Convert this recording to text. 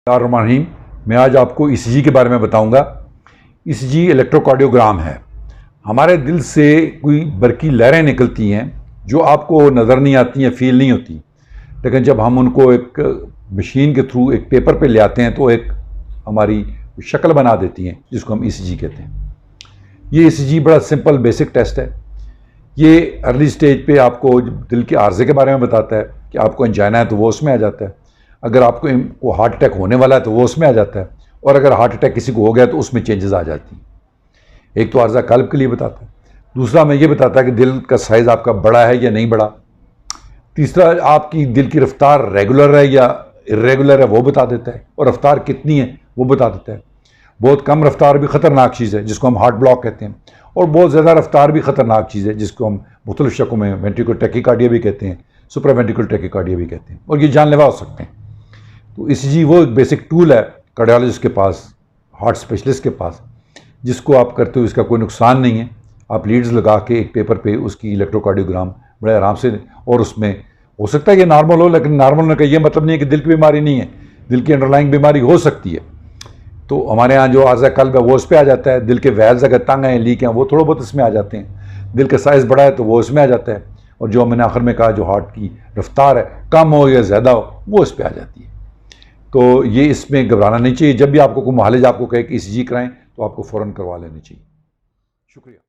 रहीम। मैं आज आपको ईसीजी के बारे में बताऊंगा। ईसीजी इलेक्ट्रोकार्डियोग्राम है। हमारे दिल से कोई बरकी लहरें निकलती हैं जो आपको नज़र नहीं आती हैं, फील नहीं होती, लेकिन जब हम उनको एक मशीन के थ्रू एक पेपर पे ले आते हैं तो एक हमारी शक्ल बना देती हैं, जिसको हम ईसीजी कहते हैं। ये ईसीजी बड़ा सिंपल बेसिक टेस्ट है। ये अर्ली स्टेज पे आपको दिल के आर्जे के बारे में बताता है कि आपको एंजाइना है तो वो उसमें आ जाता है, अगर आपको हार्ट अटैक होने वाला है तो वो उसमें आ जाता है, और अगर हार्ट अटैक किसी को हो गया तो उसमें चेंजेस आ जाती हैं। एक तो आर्जा कल्ब के लिए बताता है, दूसरा में ये बताता है कि दिल का साइज़ आपका बड़ा है या नहीं बड़ा, तीसरा आपकी दिल की रफ्तार रेगुलर है या इरेगुलर है वो बता देता है, और रफ्तार कितनी है वो बता देता है। बहुत कम रफ्तार भी ख़तरनाक चीज़ है जिसको हम हार्ट ब्लॉक कहते हैं, और बहुत ज़्यादा रफ्तार भी ख़तरनाक चीज़ है जिसको हम मुख्तलिफ शक्लों में वेंट्रिकुलर टैकीकार्डिया भी कहते हैं, सुप्रावेंट्रिकुलर टैकीकार्डिया भी कहते हैं, और ये जानलेवा हो सकते हैं। तो ईसीजी वो एक बेसिक टूल है कार्डियोलॉजिस्ट के पास, हार्ट स्पेशलिस्ट के पास, जिसको आप करते हो इसका कोई नुकसान नहीं है। आप लीड्स लगा के एक पेपर पे उसकी इलेक्ट्रोकार्डियोग्राम बड़े आराम से, और उसमें हो सकता है ये नॉर्मल हो, लेकिन नॉर्मल होने का ये मतलब नहीं है कि दिल की बीमारी नहीं है, दिल की अंडरलाइंग बीमारी हो सकती है। तो हमारे यहाँ जो आर्जा कल्ब है वो उस पर आ जाता है, दिल के वैल्व्स अगर तंग हैं, लीक हैं, वो थोड़ा बहुत इसमें आ जाते हैं, दिल का साइज़ बड़ा है तो वो उसमें आ जाता है, और जो मैंने आखिर में कहा जो हार्ट की रफ्तार है कम हो या ज़्यादा हो वो इस पर आ जाती है। तो ये इसमें घबराना नहीं चाहिए। जब भी आपको कोई मुआलिज आपको कहे कि ईसीजी कराएं तो आपको फ़ौरन करवा लेनी चाहिए। शुक्रिया।